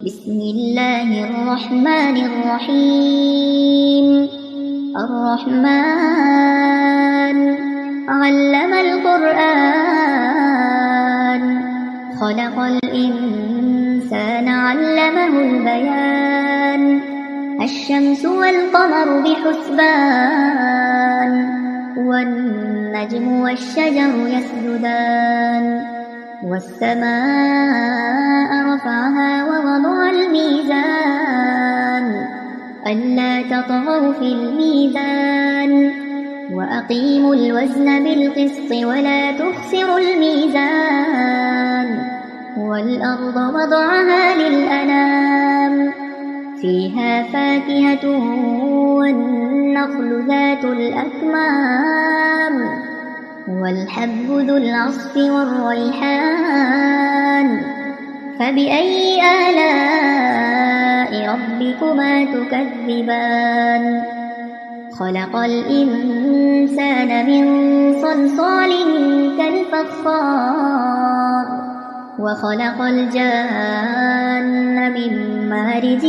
بسم الله الرحمن الرحيم. الرحمن علم القرآن، خلق الإنسان علمه البيان. الشمس والقمر بحسبان، والنجم والشجر يسجدان. والسماء رفعها ووضع الميزان، ألا تطغوا في الميزان. وأقيموا الوزن بالقسط ولا تخسروا الميزان. والأرض وضعها للأنام، فيها فاكهة والنخل ذات الأكمام، والحب ذو العصف والريحان. فبأي آلاء ربكما تكذبان؟ خلق الإنسان من صلصال كالفخار، وخلق الجان من مارج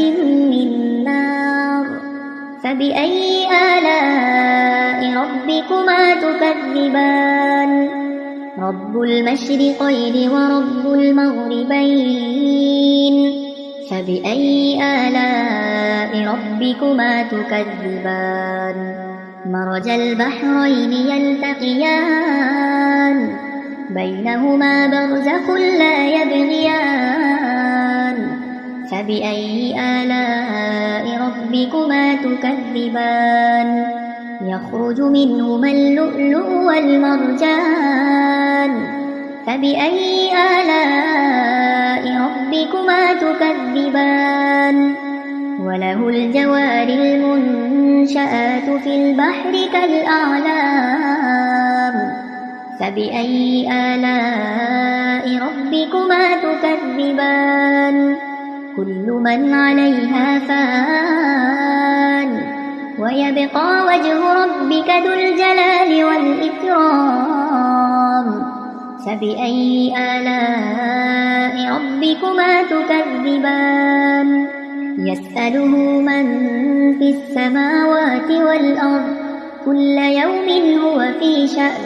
من نار. فبأي آلاء ربكما تكذبان؟ رب المشرقين ورب المغربين. فبأي آلاء ربكما تكذبان؟ مرج البحرين يلتقيان، بينهما برزخ لا يبغيان. فبأي آلاء ربكما تكذبان؟ يخرج منهما اللؤلؤ والمرجان. فبأي آلاء ربكما تكذبان؟ وله الجوار المنشآت في البحر كالأعلام. فبأي آلاء ربكما تكذبان؟ كل من عليها فان، ويبقى وجه ربك ذو الجلال والإكرام. فبأي آلاء ربكما تكذبان؟ يسأله من في السماوات والأرض، كل يوم هو في شأن.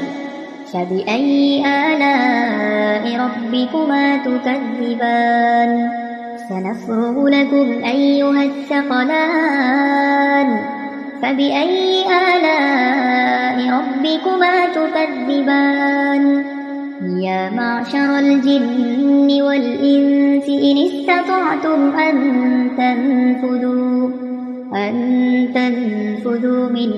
فبأي آلاء ربكما تكذبان؟ سنفرغ لكم أيها الثقلان. فبأي آلاء ربكما تكذبان؟ يا معشر الجن والإنس إن استطعتم أن تنفذوا من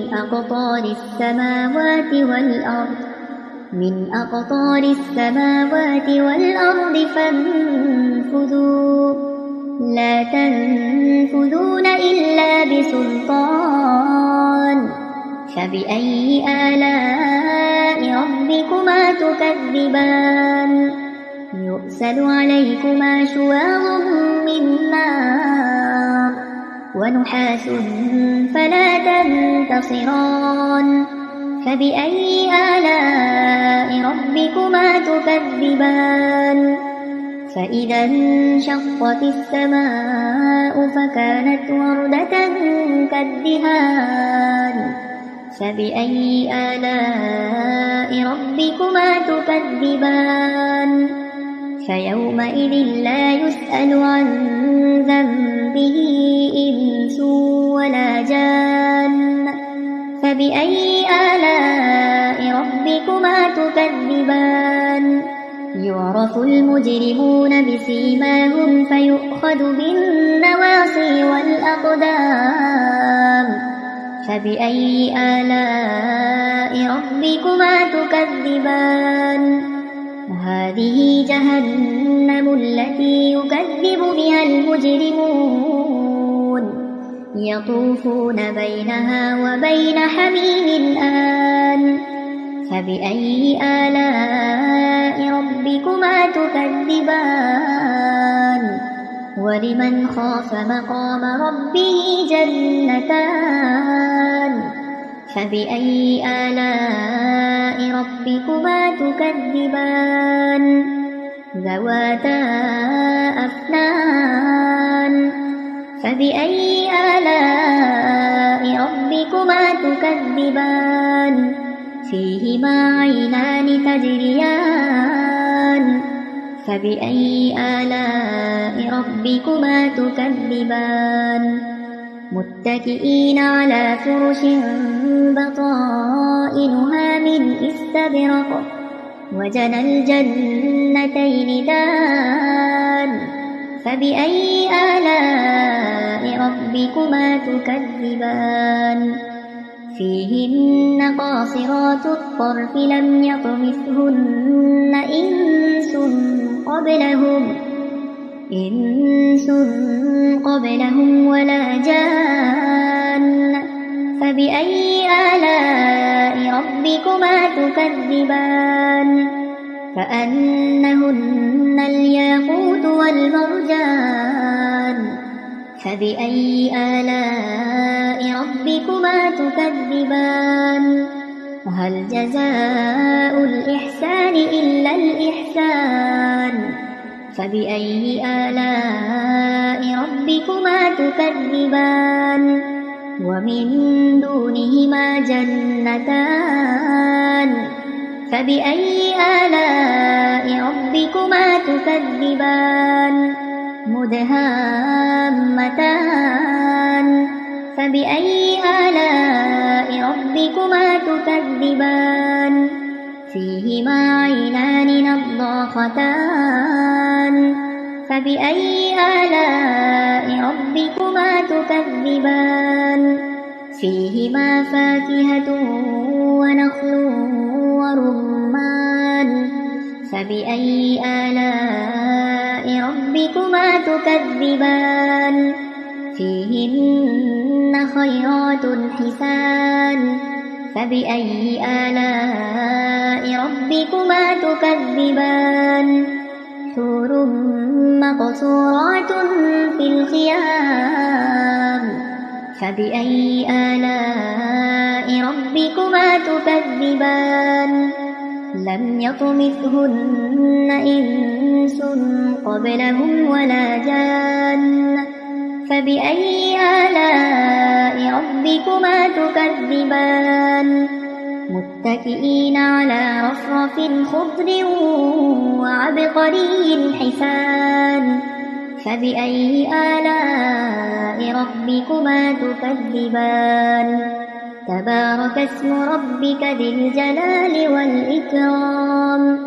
أقطار السماوات والأرض فانفذوا، لا تنفذون إلا بسلطان. فبأي آلاء ربكما تكذبان؟ يرسل عليكما شواظ من نار، ونحاس فلا تنتصران. فبأي آلاء ربكما تكذبان؟ فإذا انشقت السماء فكانت وردة كالدهان. فبأي آلاء ربكما تكذبان؟ فيومئذ لا يسأل عن ذنبه إنس ولا جان. فبأي آلاء ربكما تكذبان؟ يعرف المجرمون بسيماهم فيؤخذ بالنواصي والأقدام. فبأي آلاء ربكما تكذبان؟ هذه جهنم التي يكذب بها المجرمون، يطوفون بينها وبين حميم آن. فبأي آلاء ربكما تكذبان؟ ولمن خاف مقام ربه جنتان. فبأي آلاء ربكما تكذبان؟ ذواتا أفنان فبأي آلاء ربكما تكذبان فيهما عينان تجريان فبأي آلاء ربكما تكذبان متكئين على فرش بطائنها من استبرق وجنى الجنتين دان فبأي آلاء ربكما تكذبان فيهن قاصرات الطرف لم يطمثهن إنس قبلهم ولا جان فبأي آلاء ربكما تكذبان كأنهن الياقوت والمرجان فبأي آلاء ربكما تكذبان هل جزاء الإحسان إلا الإحسان فبأي آلاء ربكما تكذبان ومن دونهما جنتان فبأي آلاء ربكما تكذبان مدهامتان فبأي آلاء ربكما تكذبان فيهما عينان نضاختان فبأي آلاء ربكما تكذبان فيهما فاكهة ونخل ورمان فبأي آلاء ربكما تكذبان فيهن خيرات حسان فبأي آلاء ربكما تكذبان حور مقصورات في الخيام فبأي آلاء ربكما تكذبان لم يطمثهن إنس قبلهم ولا جان فبأي آلاء ربكما تكذبان متكئين على رفرف خضر وعبقري حسان فبأي آلاء ربكما تكذبان تبارك اسم ربك ذي الجلال والإكرام.